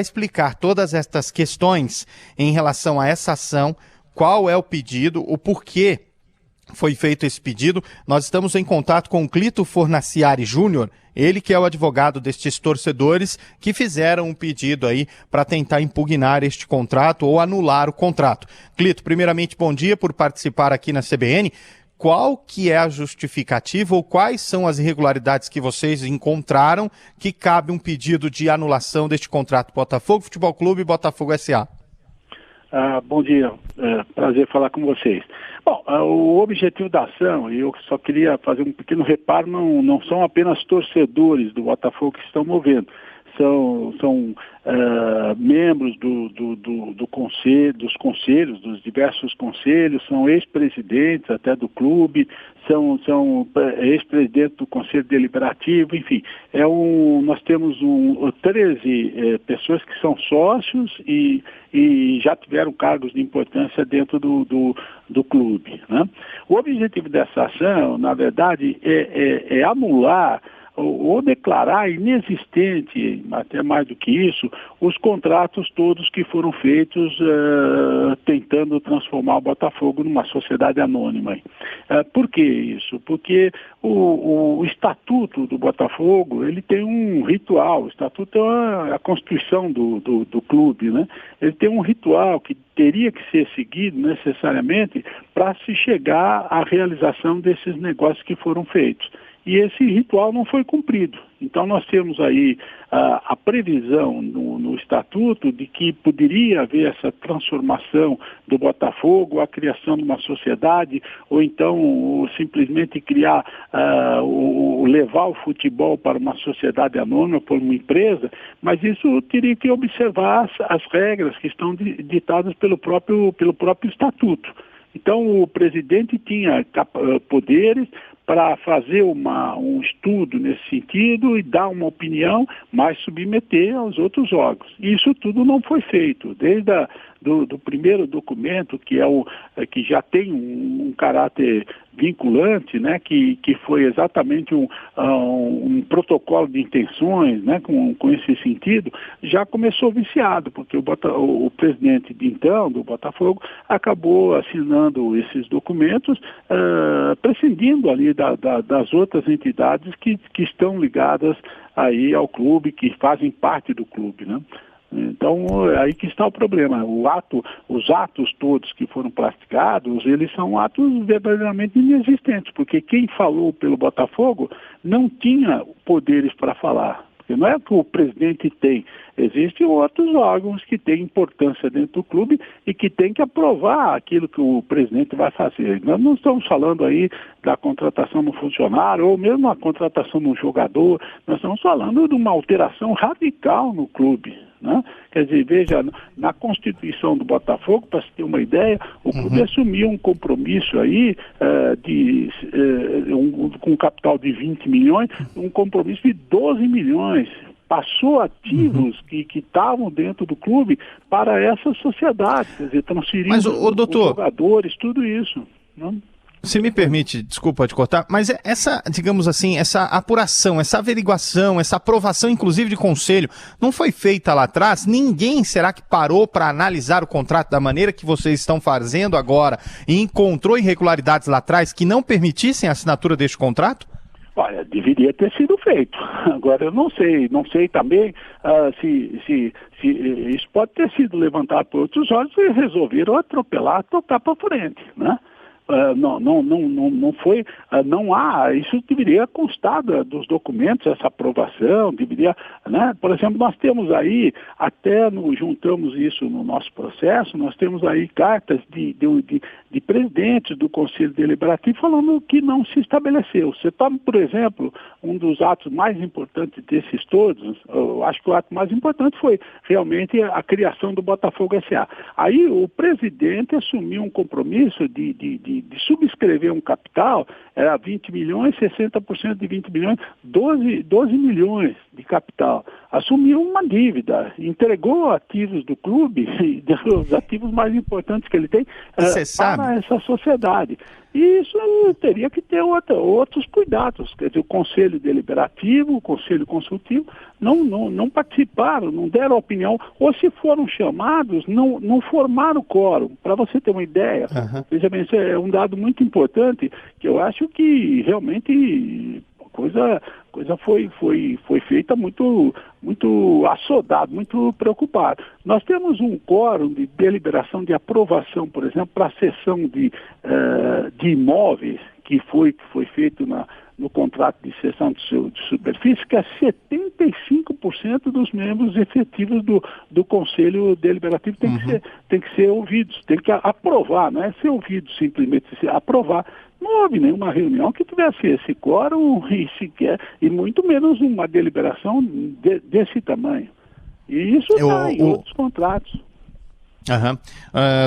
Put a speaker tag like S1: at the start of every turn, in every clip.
S1: explicar todas estas questões em relação a essa ação, qual é o pedido, o porquê foi feito esse pedido. Nós estamos em contato com o Clito Fornaciari Júnior, ele que é o advogado destes torcedores que fizeram um pedido aí para tentar impugnar este contrato ou anular o contrato. Clito, primeiramente, bom dia por participar aqui na CBN. Qual que é a justificativa ou quais são as irregularidades que vocês encontraram que cabe um pedido de anulação deste contrato Botafogo Futebol Clube e Botafogo SA?
S2: Bom dia, prazer falar com vocês. Bom, o objetivo da ação, e eu só queria fazer um pequeno reparo, não são apenas torcedores do Botafogo que estão movendo, são membros dos conselhos, dos diversos conselhos, são ex-presidentes até do clube, são ex-presidentes do Conselho Deliberativo, enfim, nós temos 13 pessoas que são sócios e já tiveram cargos de importância dentro do clube, né? O objetivo dessa ação, na verdade, é anular ou declarar inexistente, até mais do que isso, os contratos todos que foram feitos tentando transformar o Botafogo numa sociedade anônima. Por que isso? Porque o estatuto do Botafogo, ele tem um ritual, o estatuto é a constituição do clube, né? Ele tem um ritual que teria que ser seguido necessariamente para se chegar à realização desses negócios que foram feitos. E esse ritual não foi cumprido. Então nós temos aí a previsão no estatuto de que poderia haver essa transformação do Botafogo, a criação de uma sociedade, ou então simplesmente criar, levar o futebol para uma sociedade anônima, por uma empresa, mas isso teria que observar as regras que estão ditadas pelo próprio estatuto. Então o presidente tinha poderes para fazer um estudo nesse sentido e dar uma opinião, mas submeter aos outros órgãos. E isso tudo não foi feito, desde do primeiro documento, que já tem um caráter vinculante, né, que foi exatamente um protocolo de intenções, né, com esse sentido, já começou viciado, porque o presidente de então, do Botafogo, acabou assinando esses documentos, prescindindo ali das outras entidades que estão ligadas aí ao clube, que fazem parte do clube, né? Então, aí que está o problema. Os atos todos que foram praticados, eles são atos verdadeiramente inexistentes, porque quem falou pelo Botafogo não tinha poderes para falar. Porque não é que o presidente tem, existem outros órgãos que têm importância dentro do clube e que têm que aprovar aquilo que o presidente vai fazer. Nós não estamos falando aí da contratação do funcionário ou mesmo a contratação de um jogador, nós estamos falando de uma alteração radical no clube, né? Quer dizer, veja, na Constituição do Botafogo, para se ter uma ideia, o clube assumiu um compromisso aí com um capital de 20 milhões, um compromisso de 12 milhões. Passou ativos que estavam dentro do clube para essa sociedade, quer dizer, transferindo os jogadores, tudo isso, né?
S1: Se me permite, desculpa te cortar, mas essa, digamos assim, essa apuração, essa averiguação, essa aprovação, inclusive de conselho, não foi feita lá atrás? Ninguém, será que parou para analisar o contrato da maneira que vocês estão fazendo agora e encontrou irregularidades lá atrás que não permitissem a assinatura deste contrato?
S2: Olha, deveria ter sido feito. Agora eu não sei também se isso pode ter sido levantado por outros olhos e resolveram atropelar, tocar para frente, né? Não foi, não há, isso deveria constar dos documentos, essa aprovação, deveria, né? Por exemplo, nós temos aí, até juntamos isso no nosso processo, nós temos aí cartas de presidentes do Conselho Deliberativo falando que não se estabeleceu. Você toma, por exemplo, um dos atos mais importantes desses todos, eu acho que o ato mais importante foi realmente a criação do Botafogo SA. Aí o presidente assumiu um compromisso de subscrever um capital, era 20 milhões, 60% de 20 milhões, 12 milhões de capital. Assumiu uma dívida, entregou ativos do clube, os ativos mais importantes que ele tem, para essa sociedade. E isso teria que ter outros cuidados. Quer dizer, o Conselho Deliberativo, o Conselho Consultivo não participaram, não deram opinião, ou se foram chamados, não formaram quórum. Para você ter uma ideia, veja bem, isso é um dado muito importante, que eu acho que realmente coisa foi feita muito assodado, muito preocupado. Nós temos um quórum de deliberação de aprovação, por exemplo, para a cessão de imóveis que foi feito no contrato de cessão de superfície, que é 75% dos membros efetivos do Conselho Deliberativo tem que ser ouvidos, tem que aprovar, não é ser ouvido simplesmente, aprovar. Não houve nenhuma reunião que tivesse esse quórum e muito menos uma deliberação desse tamanho. E isso está em outros contratos.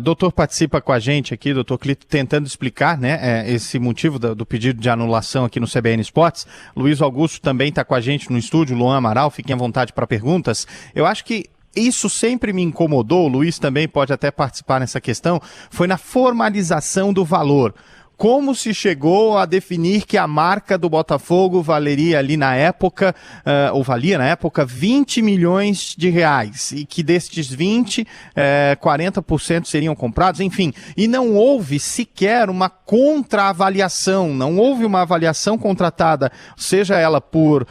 S1: Doutor participa com a gente aqui, doutor Clito, tentando explicar, né, esse motivo do pedido de anulação aqui no CBN Esportes. Luiz Augusto também está com a gente no estúdio, Luan Amaral, fiquem à vontade para perguntas. Eu acho que isso sempre me incomodou, o Luiz também pode até participar nessa questão, foi na formalização do valor. Como se chegou a definir que a marca do Botafogo valeria ali na época, ou valia na época, 20 milhões de reais, e que destes 20, 40% seriam comprados, enfim. E não houve sequer uma contraavaliação, não houve uma avaliação contratada, seja ela por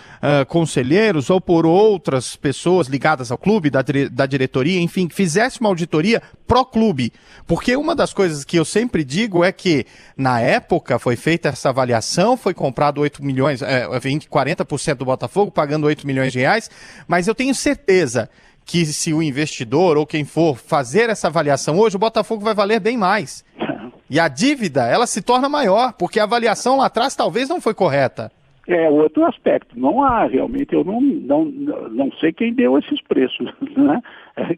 S1: conselheiros ou por outras pessoas ligadas ao clube, da diretoria, enfim, que fizesse uma auditoria pró-clube. Porque uma das coisas que eu sempre digo é que, na época, foi feita essa avaliação, foi comprado 8 milhões, 40% do Botafogo, pagando 8 milhões de reais, mas eu tenho certeza que se o investidor ou quem for fazer essa avaliação hoje, o Botafogo vai valer bem mais. E a dívida, ela se torna maior, porque a avaliação lá atrás talvez não foi correta.
S2: É outro aspecto, não há realmente, eu não sei quem deu esses preços, né?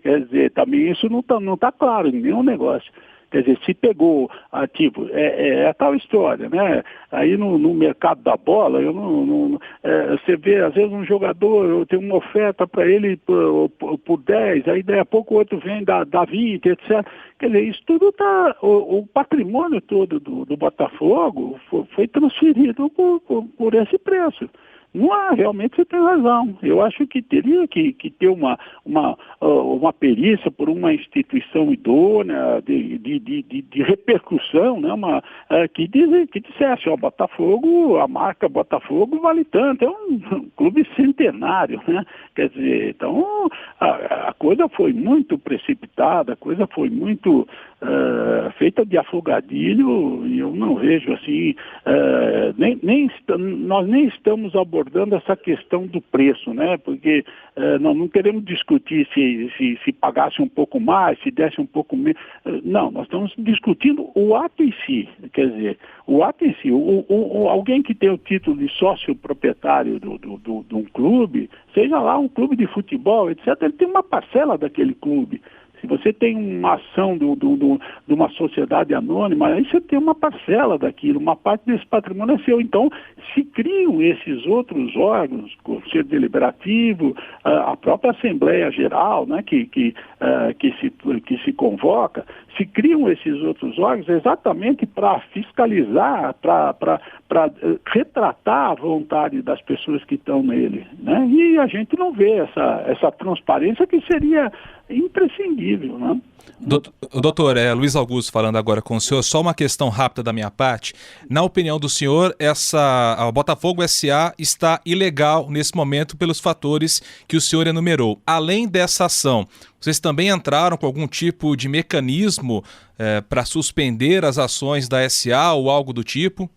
S2: Quer dizer, também isso não tá claro em nenhum negócio. Quer dizer, se pegou ativo, é a tal história, né? Aí no mercado da bola, você vê, às vezes um jogador tem uma oferta para ele por 10, aí daí a pouco o outro vem, dá 20, etc. Quer dizer, isso tudo está, o patrimônio todo do Botafogo foi transferido por esse preço. Não há, realmente você tem razão. Eu acho que teria que ter uma perícia por uma instituição idônea de repercussão, né? Que dissesse, Botafogo, a marca Botafogo vale tanto, é um clube centenário, né? Quer dizer, então a coisa foi muito precipitada, a coisa foi muito feita de afogadilho, e eu não vejo assim, nós nem estamos abordando essa questão do preço, né? Porque nós não queremos discutir se pagasse um pouco mais, se desse um pouco menos. Não, nós estamos discutindo o ato em si. Quer dizer, o ato em si. Alguém que tem o título de sócio proprietário de um clube, seja lá um clube de futebol, etc., ele tem uma parcela daquele clube. Se você tem uma ação de uma sociedade anônima, aí você tem uma parcela daquilo, uma parte desse patrimônio é seu. Então, se criam esses outros órgãos, o Conselho Deliberativo, a própria Assembleia Geral, né, que se convoca, se criam esses outros órgãos exatamente para fiscalizar, para retratar a vontade das pessoas que estão nele, né? E a gente não vê essa transparência que seria imprescindível, né?
S3: Doutor, Luiz Augusto falando agora com o senhor, só uma questão rápida da minha parte. Na opinião do senhor, a Botafogo S.A. está ilegal nesse momento pelos fatores que o senhor enumerou. Além dessa ação, vocês também entraram com algum tipo de mecanismo para suspender as ações da S.A. ou algo do tipo?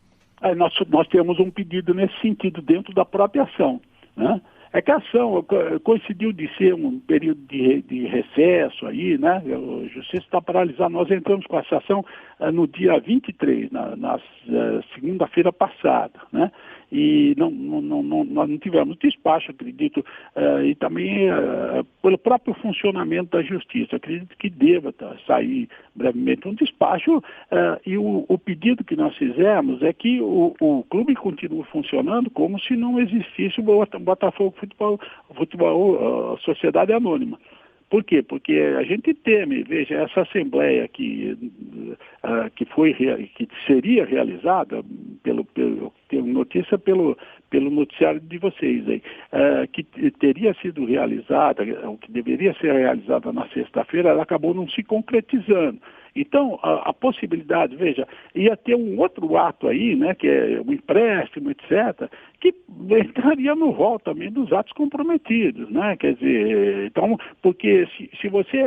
S2: Nós temos um pedido nesse sentido dentro da própria ação, né? É que a ação coincidiu de ser um período de recesso aí, né? A Justiça está paralisada. Nós entramos com essa ação no dia 23, na segunda-feira passada, né? E nós não tivemos despacho, acredito, e também pelo próprio funcionamento da Justiça. Acredito que deva sair brevemente um despacho, e o pedido que nós fizemos é que o clube continue funcionando como se não existisse o Botafogo Futebol Sociedade Anônima. Por quê? Porque a gente teme, veja, essa assembleia que seria realizada, tenho notícia pelo noticiário de vocês aí, que teria sido realizada, o que deveria ser realizada na sexta-feira, ela acabou não se concretizando. Então, a possibilidade, veja, ia ter um outro ato aí, né, que é um empréstimo, etc., que entraria no rol também dos atos comprometidos, né, quer dizer, então, porque se você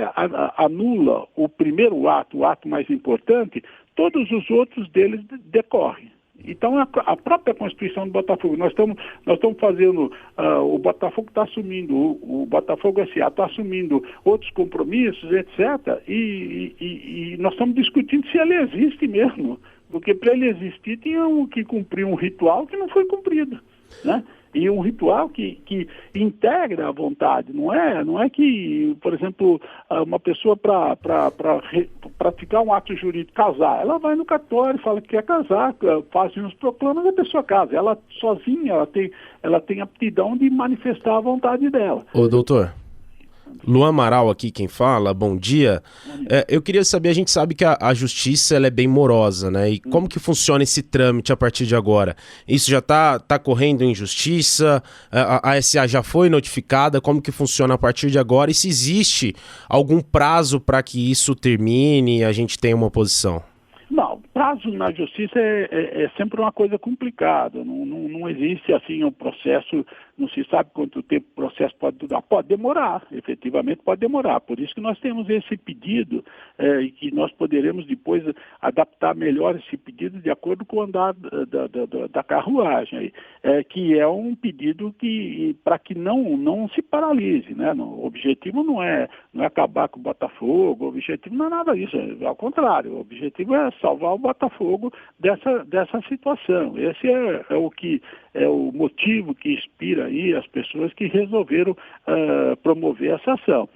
S2: anula o primeiro ato, o ato mais importante, todos os outros deles decorrem. Então, a própria Constituição do Botafogo, nós estamos fazendo, o Botafogo está assumindo, o Botafogo S.A. está assumindo outros compromissos, etc., e nós estamos discutindo se ele existe mesmo, porque para ele existir tinha que cumprir um ritual que não foi cumprido, né? E um ritual que integra a vontade, não é que, por exemplo, uma pessoa para praticar um ato jurídico, casar, ela vai no cartório, fala que quer casar, faz uns proclamas e a pessoa casa. Ela sozinha, ela tem aptidão de manifestar a vontade dela.
S4: Ô, doutor, Luan Amaral aqui quem fala, bom dia. Eu queria saber, a gente sabe que a justiça ela é bem morosa, né? E como que funciona esse trâmite a partir de agora? Isso já tá correndo em justiça? A SA já foi notificada? Como que funciona a partir de agora? E se existe algum prazo para que isso termine e a gente tenha uma posição?
S2: Não, prazo na justiça é sempre uma coisa complicada, não existe assim um processo, não se sabe quanto tempo o processo pode durar, pode demorar, efetivamente pode demorar, por isso que nós temos esse pedido e que nós poderemos depois adaptar melhor esse pedido de acordo com o andar da carruagem, que é um pedido para que não se paralise, né? O objetivo não é acabar com o Botafogo, o objetivo não é nada disso, ao contrário, o objetivo é salvar o Botafogo dessa situação. Esse é o motivo que inspira aí as pessoas que resolveram promover essa ação.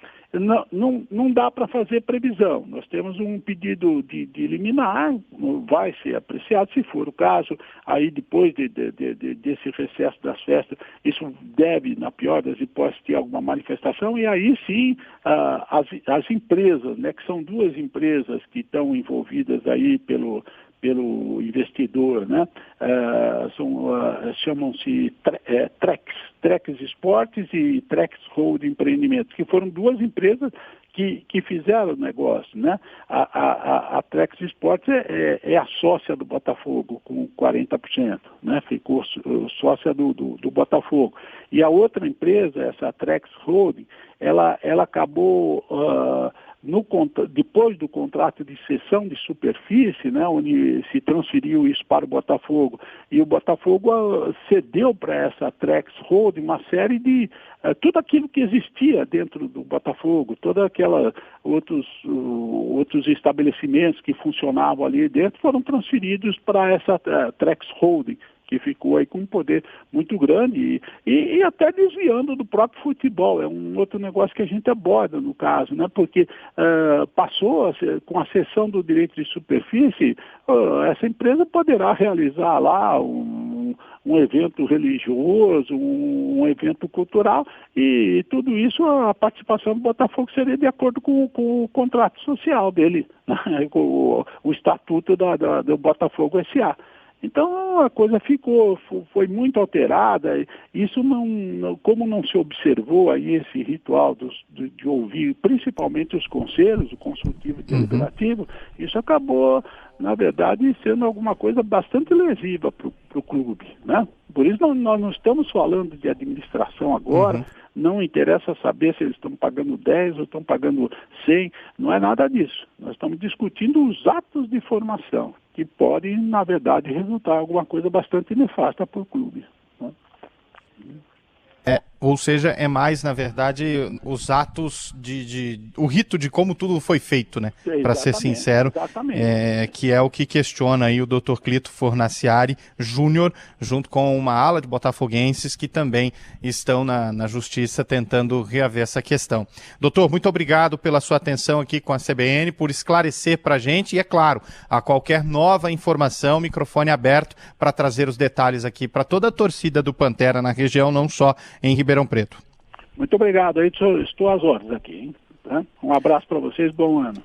S2: Não dá para fazer previsão. Nós temos um pedido de liminar, vai ser apreciado, se for o caso, aí depois desse recesso das festas, isso deve, na pior das hipóteses, ter alguma manifestação, e aí sim as empresas, né, que são duas empresas que estão envolvidas aí pelo investidor, né? Chamam-se Trex Esportes e Trex Holding Empreendimentos, que foram duas empresas que fizeram o negócio, né? A Trex Esportes é a sócia do Botafogo com 40%, né? Ficou sócia do Botafogo. E a outra empresa, essa Trex Holding, ela acabou depois do contrato de cessão de superfície, né, onde se transferiu isso para o Botafogo, e o Botafogo cedeu para essa Trex Holding uma série de tudo aquilo que existia dentro do Botafogo, toda aquela outros estabelecimentos que funcionavam ali dentro foram transferidos para essa Trex Holding, que ficou aí com um poder muito grande e até desviando do próprio futebol. É um outro negócio que a gente aborda no caso, né? Porque passou, com a cessão do direito de superfície, essa empresa poderá realizar lá um evento religioso, um evento cultural, e tudo isso, a participação do Botafogo seria de acordo com o contrato social dele, né? o estatuto do Botafogo S.A. Então a coisa foi muito alterada. Isso como não se observou aí esse ritual de ouvir principalmente os conselhos, o consultivo e o deliberativo, isso acabou, na verdade, sendo alguma coisa bastante lesiva para o clube, né? Por isso nós não estamos falando de administração agora, não interessa saber se eles estão pagando 10 ou estão pagando 100, não é nada disso. Nós estamos discutindo os atos de formação, que podem, na verdade, resultar em alguma coisa bastante nefasta para o clube, né?
S1: Ou seja, é mais, na verdade, os atos o rito de como tudo foi feito, né? Para ser sincero, que é o que questiona aí o Dr. Clito Fornaciari Júnior, junto com uma ala de botafoguenses que também estão na justiça tentando reaver essa questão. Doutor, muito obrigado pela sua atenção aqui com a CBN, por esclarecer para a gente e, é claro, a qualquer nova informação, microfone aberto para trazer os detalhes aqui para toda a torcida do Pantera na região, não só em Ribeirão Preto.
S2: Muito obrigado, estou às ordens aqui, hein? Tá? Um abraço para vocês, bom ano.